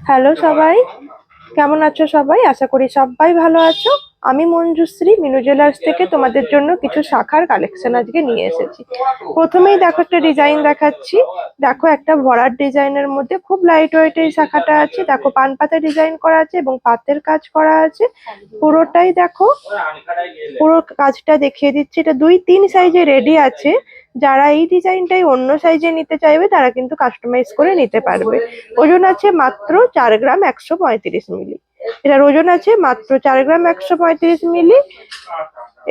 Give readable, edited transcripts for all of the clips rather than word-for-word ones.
Hello সবাই, কেমন আছো সবাই? আশা করি সবাই ভালো আছো। আমি মঞ্জুশ্রী মিনু জুয়েলার্স থেকে তোমাদের জন্য কিছু শাখার কালেকশন আজকে নিয়ে এসেছি। প্রথমেই দেখো একটা ডিজাইন দেখাচ্ছি। দেখো একটা ভরাট ডিজাইনের মধ্যে খুব লাইট ওয়েট এই শাখাটা আছে। দেখো পান পাতা ডিজাইন করা আছে এবং পাতের কাজ করা আছে পুরোটাই। দেখো পুরো কাজটা দেখিয়ে দিচ্ছি। এটা 2-3 সাইজে রেডি আছে। যারা এই ডিজাইনটাই অন্য সাইজে নিতে চাইবে তারা কিন্তু কাস্টমাইজ করে নিতে পারবে। ওজন আছে মাত্র 4 গ্রাম 135 মিলি। এটার ওজন আছে মাত্র 4 গ্রাম 135 মিলি।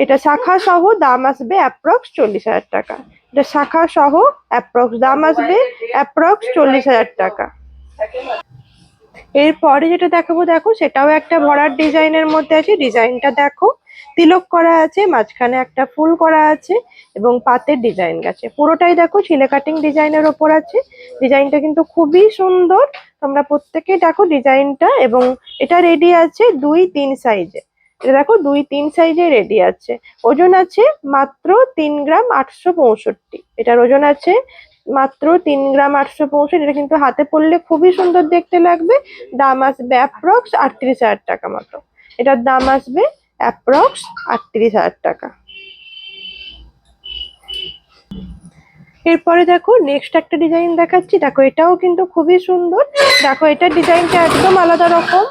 এটা শাখা সহ দাম আসবে অ্যাপ্রক্স 40,000 টাকা। এটা শাখা সহ অ্যাপ্রক্স দাম আসবে অ্যাপ্রক্স 40,000 টাকা। এরপরে যেটা দেখাবো দেখো সেটাও একটা ভরাট ডিজাইনের মধ্যে আছে। ডিজাইনটা দেখো, তিলক করা আছে, মাঝখানে একটা ফুল করা আছে এবং পাতের ডিজাইন গেছে। পুরোটাই দেখো ছিলে কাটিং ডিজাইনের ওপর আছে। ডিজাইনটা কিন্তু খুবই সুন্দর। তোমরা প্রত্যেকেই দেখো ডিজাইনটা। এবং এটা রেডি আছে 2-3 সাইজে। এটা দেখো 2-3 সাইজে রেডি আছে। ওজন আছে মাত্র 3 গ্রাম 865। এটার ওজন আছে মাত্র 3 গ্রাম 865। এটা কিন্তু হাতে পরলে খুবই সুন্দর দেখতে লাগবে। দাম আসবে অ্যাপ্রক্স 38,000 টাকা মতো। এটার দাম আসবে অ্যাপ্রক্স 38,000 টাকা। এরপরে দেখো নেক্সট একটা ডিজাইন দেখাচ্ছি। দেখো এটাও কিন্তু খুবই সুন্দর। দেখো এটার ডিজাইনটা একদম আলাদা রকম।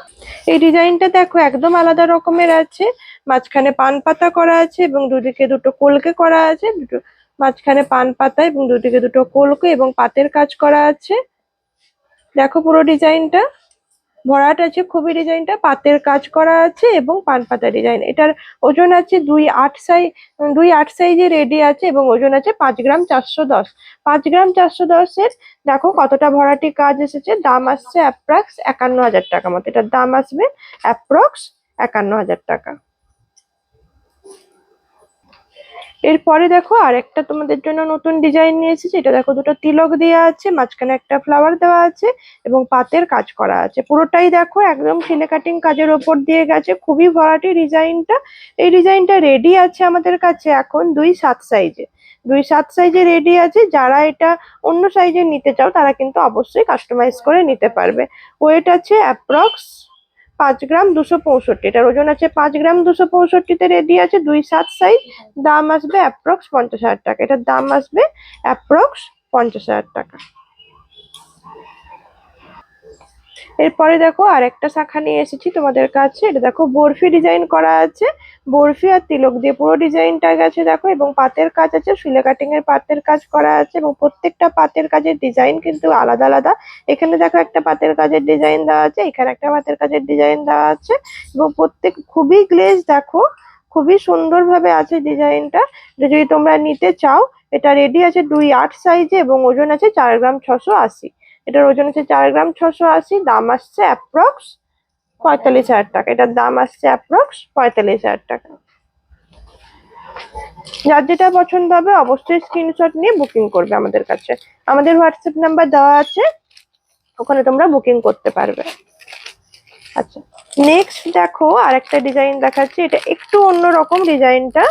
এই ডিজাইনটা দেখো একদম আলাদা রকমের আছে। মাঝখানে পান পাতা করা আছে এবং দুদিকে দুটো কলকে করা আছে। দুটো মাঝখানে পান পাতা এবং দুদিকে দুটো কলকে এবং পাতের কাজ করা আছে। দেখো পুরো ডিজাইনটা ভরাট আছে খুবই। ডিজাইনটা পাতের কাজ করা আছে এবং পান পাতা ডিজাইন। এটার ওজন আছে 2.8 সাইজে রেডি আছে এবং ওজন আছে 5 গ্রাম 410। 5 গ্রাম 410 এর দেখো কতটা ভরাটি কাজ এসেছে। দাম আসছে অ্যাপ্রক্স 51,000 টাকা মতো। এটার দাম আসবে অ্যাপ্রক্স 51,000 টাকা। এরপরে দেখো আরেকটা তোমাদের জন্য নতুন ডিজাইন নিয়ে এসেছি। এটা দেখো দুটো তিলক দেওয়া আছে, মাঝখানে একটা ফ্লাওয়ার দেওয়া আছে এবং পাতের কাজ করা আছে। পুরোটাই দেখো একদম সিলে কাটিং কাজের ওপর দিয়ে গেছে। খুবই ভরাটি ডিজাইনটা। এই ডিজাইনটা রেডি আছে আমাদের কাছে এখন 2-7 সাইজে। 2-7 সাইজে রেডি আছে। যারা এটা অন্য সাইজে নিতে চাও তারা কিন্তু অবশ্যই কাস্টমাইজ করে নিতে পারবে। ওয়েট আছে অ্যাপ্রক্স 5 গ্রাম 265। এটার ওজন আছে 5 গ্রাম 265-তে রেডি আছে 2-7 সাইজ। দাম আসবে অ্যাপ্রক্স 50,000 টাকা। এটার দাম আসবে অ্যাপ্রক্স 50,000 টাকা। এরপরে দেখো আরেকটা শাখা নিয়ে এসেছি তোমাদের কাছে। এটা দেখো বরফি ডিজাইন করা আছে। বরফি আর তিলক দিয়ে পুরো ডিজাইনটা গেছে দেখো। এবং পাতের কাজ আছে, সুলে কাটিং এর পাতের কাজ করা আছে এবং প্রত্যেকটা পাতের কাজের ডিজাইন কিন্তু আলাদা আলাদা। এখানে দেখো একটা পাতের কাজের ডিজাইন দেওয়া আছে, এখানে একটা পাতের কাজের ডিজাইন দেওয়া আছে এবং প্রত্যেক খুবই গ্লেজ। দেখো খুবই সুন্দর ভাবে আছে ডিজাইনটা। যদি তোমরা নিতে চাও এটা রেডি আছে 2.8 সাইজে এবং ওজন আছে 4 গ্রাম 680। এটার ওজন হচ্ছে 4 গ্রাম 680। দাম আসছে অ্যাপ্রক্স 45,000 টাকা। এটার দাম আসছে অ্যাপ্রক্স 45,000 টাকা। যার যেটা পছন্দ হবে অবশ্যই স্ক্রিনশট নিয়ে বুকিং করবে আমাদের কাছে। আমাদের হোয়াটসঅ্যাপ নাম্বার দেওয়া আছে, ওখানে তোমরা বুকিং করতে পারবে। আচ্ছা, নেক্সট দেখো আরেকটা ডিজাইন দেখাচ্ছি। এটা একটু অন্যরকম ডিজাইনটা।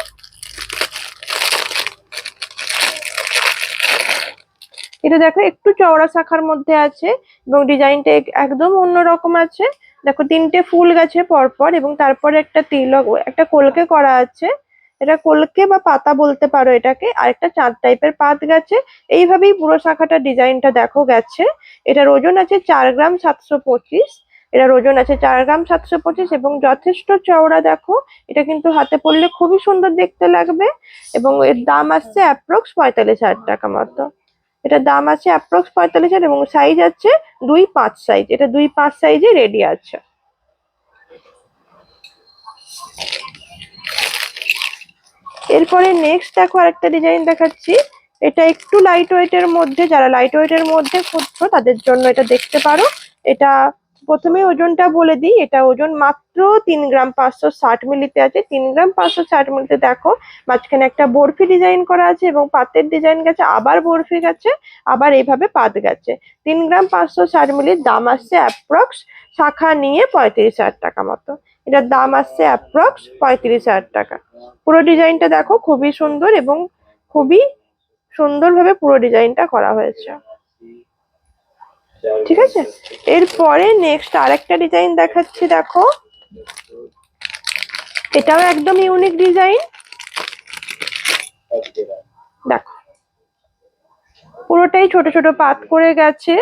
এটা দেখো একটু চওড়া শাখার মধ্যে আছে এবং ডিজাইনটা একদম অন্যরকম আছে। দেখো 3টে ফুল গেছে পরপর এবং তারপরে একটা তিলক একটা কলকে করা আছে। এটা কলকে বা পাতা বলতে পারো এটাকে। আর একটা চাঁদ টাইপের পাত গেছে। এইভাবেই পুরো শাখাটা ডিজাইনটা দেখো গেছে। এটার ওজন আছে 4 গ্রাম 725। এটার ওজন আছে 4 গ্রাম 725 এবং যথেষ্ট চওড়া। দেখো এটা কিন্তু হাতে পরলে খুবই সুন্দর দেখতে লাগবে এবং এর দাম আসছে অ্যাপ্রক্স 45,000 টাকা মতো। এটার দাম আছে অ্যাপ্রক্স 45,000 এবং সাইজ আছে 2-5 সাইজ। এটা 2-5 সাইজে রেডি আছে। এরপরে নেক্সট দেখো আরেকটা ডিজাইন দেখাচ্ছি। এটা একটু লাইট ওয়েট এর মধ্যে। যারা লাইট ওয়েট এর মধ্যে খুঁজছো তাদের জন্য এটা দেখতে পারো। এটা প্রথমে ওজনটা বলে দিই। এটা ওজন মাত্র 3 গ্রাম 560 মিলিতে আছে। 3 গ্রাম 560 মিলিতে দেখো মাঝখানে একটা বরফি ডিজাইন করা আছে এবং পাতের ডিজাইন গেছে, আবার বরফি গেছে, আবার এইভাবে পাত গেছে। 3 গ্রাম 560 মিলির দাম আসছে অ্যাপ্রক্স শাখা নিয়ে 35,000 টাকা মতো। এটার দাম আসছে অ্যাপ্রক্স 35,000 টাকা। পুরো ডিজাইনটা দেখো খুবই সুন্দর এবং খুবই সুন্দরভাবে পুরো ডিজাইনটা করা হয়েছে। ঠিক আছে, এরপরে নেক্সট আরেকটা ডিজাইন দেখাচ্ছি, দেখো এটাও একদম ইউনিক ডিজাইন। দেখো পুরোটাই ছোট ছোট পাত করে গেছে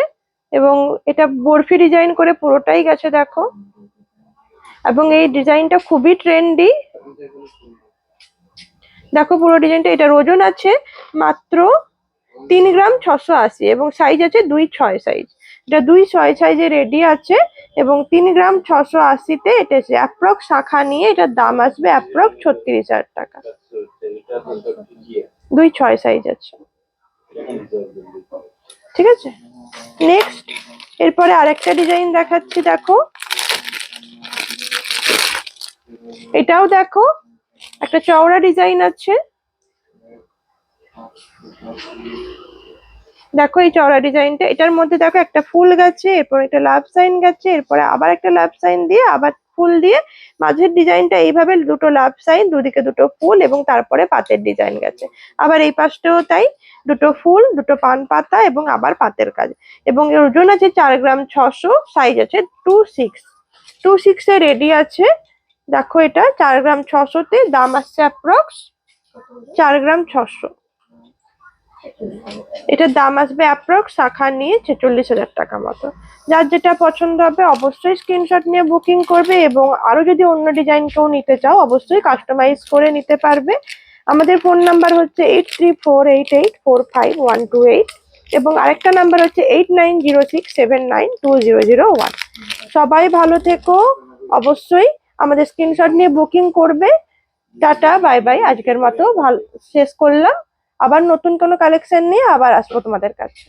এবং এটা বরফি ডিজাইন করে পুরোটাই গেছে দেখো। এবং এই ডিজাইনটা খুবই ট্রেন্ডি। দেখো পুরো ডিজাইনটা, এটার ওজন আছে মাত্র 3 গ্রাম 680 এবং সাইজ আছে 2-6 সাইজ। এটা 2-6 সাইজে রেডি আছে এবং 3 গ্রাম 680-তে এটা অ্যাপ্রক্স শাখা নিয়ে এটার দাম আসবে অ্যাপ্রক্স 36,000 টাকা। 2-6 সাইজ আছে, ঠিক আছে। নেক্সট এরপরে আরেকটা ডিজাইন দেখাচ্ছি, দেখো এটাও দেখো একটা চওড়া ডিজাইন আছে। দেখো এই চওড়া ডিজাইনটা, এটার মধ্যে দেখো একটা ফুল গেছে, এরপর একটা লাভ সাইন গেছে, এরপরে আবার একটা লাভ সাইন দিয়ে আবার ফুল দিয়ে মাঝের ডিজাইনটা এইভাবে দুটো লাভ সাইন, দুদিকে দুটো ফুল এবং তারপরে পাতের ডিজাইন গেছে। আবার এই পাশটাও তাই, দুটো ফুল, দুটো পান পাতা এবং আবার পাতের কাজ। এবং এর ওজন আছে 4 গ্রাম 600, সাইজ আছে 2-6 এ রেডি আছে। দেখো এটা 4 গ্রাম 600-তে দাম আসছে অ্যাপ্রক্স 4 গ্রাম 600। এটার দাম আসবে অ্যাপ্রক্স শাখা নিয়ে 46,000 টাকা মতো। যার যেটা পছন্দ হবে অবশ্যই স্ক্রিনশট নিয়ে বুকিং করবে এবং আরো যদি অন্য ডিজাইন কেউ নিতে চাও অবশ্যই কাস্টমাইজ করে নিতে পারবে। আমাদের ফোন নাম্বার হচ্ছে 8348845128 এবং আরেকটা নাম্বার হচ্ছে 8906792001। সবাই ভালো থেকো, অবশ্যই আমাদের স্ক্রিনশট নিয়ে বুকিং করবে। টাটা বাই বাই, আজকের মতো ভালো শেষ করলাম। আবার নতুন কোনো কালেকশন নিয়ে আবার আসবো তোমাদের কাছে।